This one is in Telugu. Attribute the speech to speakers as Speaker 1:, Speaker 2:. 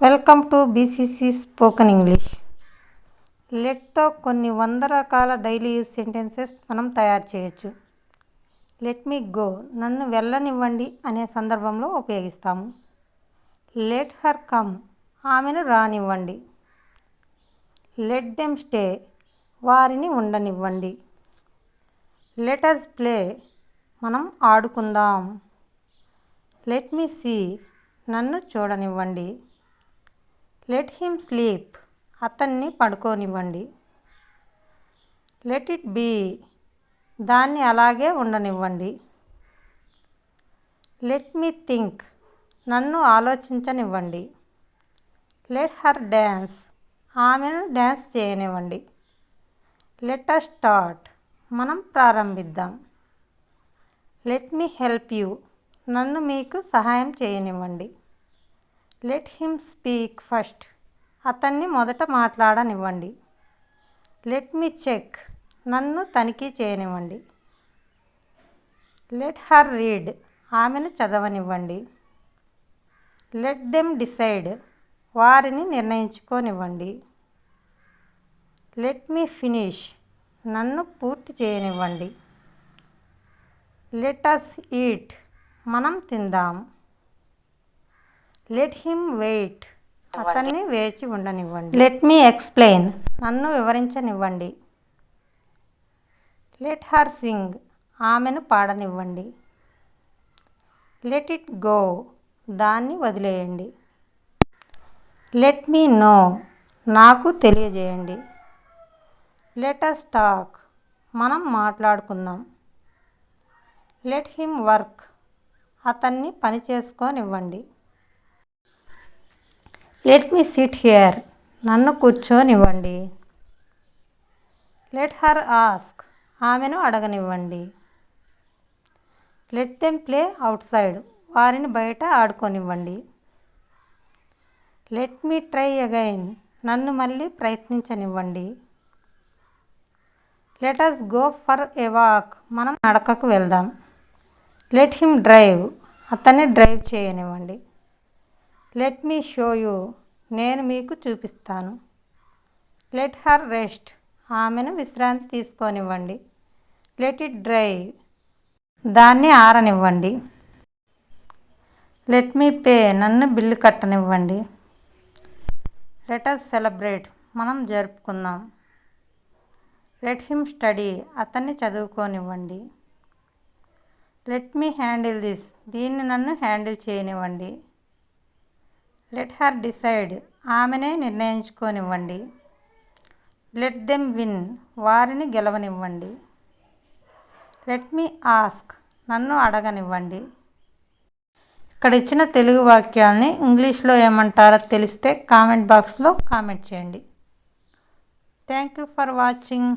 Speaker 1: Welcome to BCC spoken English. లెట్తో కొన్ని 100 రకాల డైలీ యూజ్ సెంటెన్సెస్ మనం తయారు చేయొచ్చు. లెట్ మీ గో, నన్ను వెళ్ళనివ్వండి అనే సందర్భంలో ఉపయోగిస్తాము. లెట్ హర్ కమ్, ఆమెను రానివ్వండి. లెట్ దెమ్ స్టే, వారిని ఉండనివ్వండి. లెట్ అస్ ప్లే, మనం ఆడుకుందాం. లెట్ మీ సీ, నన్ను చూడనివ్వండి. లెట్ హిమ్ స్లీప్, అతన్ని పడుకోనివ్వండి. లెట్ ఇట్ బీ, దాన్ని అలాగే ఉండనివ్వండి. లెట్ మీ థింక్, నన్ను ఆలోచించనివ్వండి. లెట్ హర్ డ్యాన్స్, ఆమెను డ్యాన్స్ చేయనివ్వండి. లెట్ అస్ స్టార్ట్, మనం ప్రారంభిద్దాం. లెట్ మీ హెల్ప్ యూ, నన్ను మీకు సహాయం చేయనివ్వండి. లెట్ హిమ్ స్పీక్ ఫస్ట్, అతన్ని మొదట మాట్లాడనివ్వండి. లెట్ మీ చెక్, నన్ను తనిఖీ చేయనివ్వండి. లెట్ హర్ రీడ్, ఆమెను చదవనివ్వండి. లెట్ దెమ్ డిసైడ్, వారిని నిర్ణయించుకోనివ్వండి. లెట్ మీ ఫినిష్, నన్ను పూర్తి చేయనివ్వండి. లెట్ అస్ ఈట్, మనం తిందాం. లెట్ హిమ్ వెయిట్, అతన్ని వేచి ఉండనివ్వండి. లెట్ మీ ఎక్స్ప్లెయిన్, నన్ను వివరించనివ్వండి. లెట్ హర్ సింగ్, ఆమెను పాడనివ్వండి. లెట్ ఇట్ గో, దాన్ని వదిలేయండి. లెట్ మీ నో, నాకు తెలియజేయండి. లెట్ అస్ టాక్, మనం మాట్లాడుకుందాం. లెట్ హిమ్ వర్క్, అతన్ని పని చేసుకోనివ్వండి. లెట్ మీ సిట్ హియర్, నన్ను కూర్చోనివ్వండి. లెట్ హర్ ఆస్క్, ఆమెను అడగనివ్వండి. Let them play outside, వారిని బయట ఆడుకోనివ్వండి. లెట్ మీ ట్రై అగైన్, నన్ను మళ్ళీ ప్రయత్నించనివ్వండి. Let us go for a walk, మనం నడకకు వెళ్దాం. లెట్ హిమ్ డ్రైవ్, అతన్ని డ్రైవ్ చేయనివ్వండి. లెట్ మీ షో యూ, నేను మీకు చూపిస్తాను. లెట్ హర్ రెస్ట్, ఆమెను విశ్రాంతి తీసుకోనివ్వండి. లెట్ ఇట్ డ్రై, దాన్ని ఆరనివ్వండి. లెట్ మీ పే, నన్ను బిల్లు కట్టనివ్వండి. లెట్ అస్ సెలబ్రేట్, మనం జరుపుకుందాం. లెట్ హిమ్ స్టడీ, అతన్ని చదువుకోనివ్వండి. లెట్ మీ హ్యాండిల్ దిస్, దీన్ని నన్ను హ్యాండిల్ చేయనివ్వండి. లెట్ హర్ డిసైడ్, ఆమెనే నిర్ణయించుకోనివ్వండి. లెట్ దెమ్ విన్, వారిని గెలవనివ్వండి. లెట్ మీ ఆస్క్, నన్ను అడగనివ్వండి. ఇక్కడ ఇచ్చిన తెలుగు వాక్యాలని ఇంగ్లీష్లో ఏమంటారో తెలిస్తే కామెంట్ బాక్స్లో కామెంట్ చేయండి. Thank you for watching.